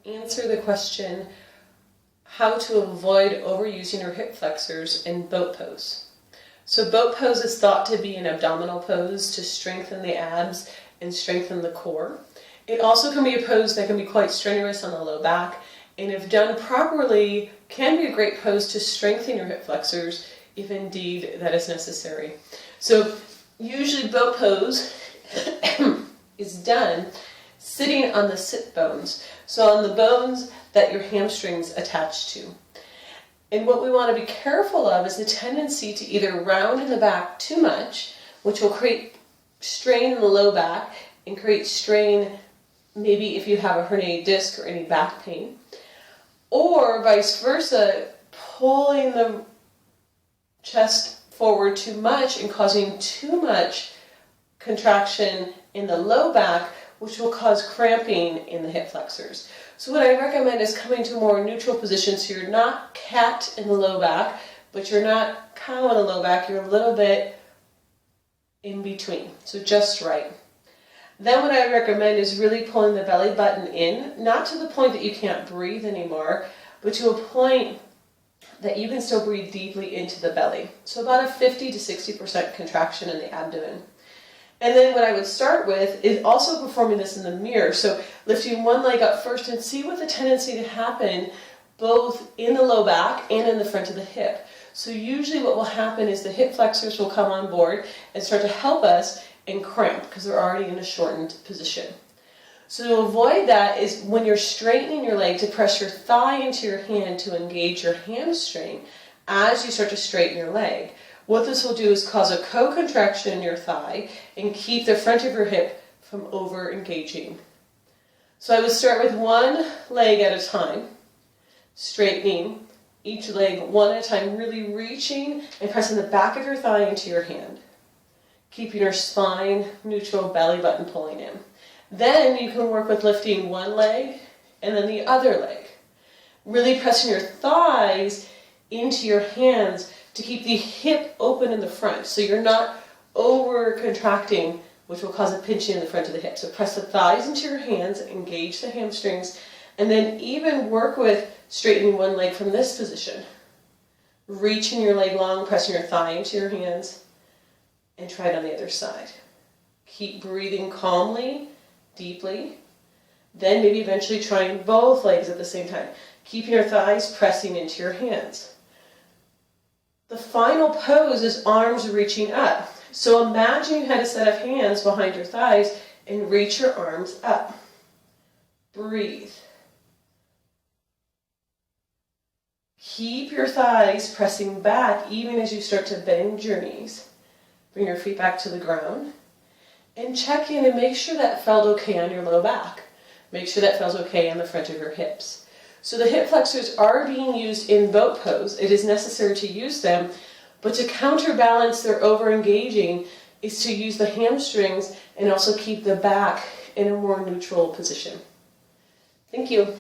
answer the question, how to avoid overusing your hip flexors in boat pose. So boat pose is thought to be an abdominal pose to strengthen the abs and strengthen the core. It also can be a pose that can be quite strenuous on the low back, and if done properly, can be a great pose to strengthen your hip flexors if indeed that is necessary. So usually boat pose is done sitting on the sit bones, so on the bones that your hamstrings attach to. And what we want to be careful of is the tendency to either round in the back too much, which will create strain in the low back and create strain maybe if you have a herniated disc or any back pain, or vice versa, pulling the chest forward too much and causing too much contraction in the low back, which will cause cramping in the hip flexors. So what I recommend is coming to a more neutral position, so you're not cat in the low back, but you're not cow in the low back, you're a little bit in between, so just right. Then what I recommend is really pulling the belly button in, not to the point that you can't breathe anymore, but to a point that you can still breathe deeply into the belly. So about a 50 to 60% contraction in the abdomen. And then what I would start with is also performing this in the mirror. So lifting one leg up first and see what the tendency to happen both in the low back and in the front of the hip. So usually what will happen is the hip flexors will come on board and start to help us and cramp because they're already in a shortened position. So to avoid that is when you're straightening your leg to press your thigh into your hand to engage your hamstring as you start to straighten your leg. What this will do is cause a co-contraction in your thigh and keep the front of your hip from over-engaging. So I would start with one leg at a time, straightening each leg one at a time, really reaching and pressing the back of your thigh into your hand, keeping your spine neutral, belly button pulling in. Then you can work with lifting one leg and then the other leg, really pressing your thighs into your hands to keep the hip open in the front, so you're not over contracting, which will cause a pinching in the front of the hip. So press the thighs into your hands, engage the hamstrings, and then even work with straightening one leg from this position. Reaching your leg long, pressing your thigh into your hands, and try it on the other side. Keep breathing calmly, deeply, then maybe eventually trying both legs at the same time, keeping your thighs pressing into your hands. The final pose is arms reaching up. So imagine you had a set of hands behind your thighs and reach your arms up. Breathe. Keep your thighs pressing back even as you start to bend your knees. Bring your feet back to the ground and check in and make sure that felt okay on your low back. Make sure that feels okay on the front of your hips. So the hip flexors are being used in boat pose. It is necessary to use them, but to counterbalance their over-engaging is to use the hamstrings and also keep the back in a more neutral position. Thank you.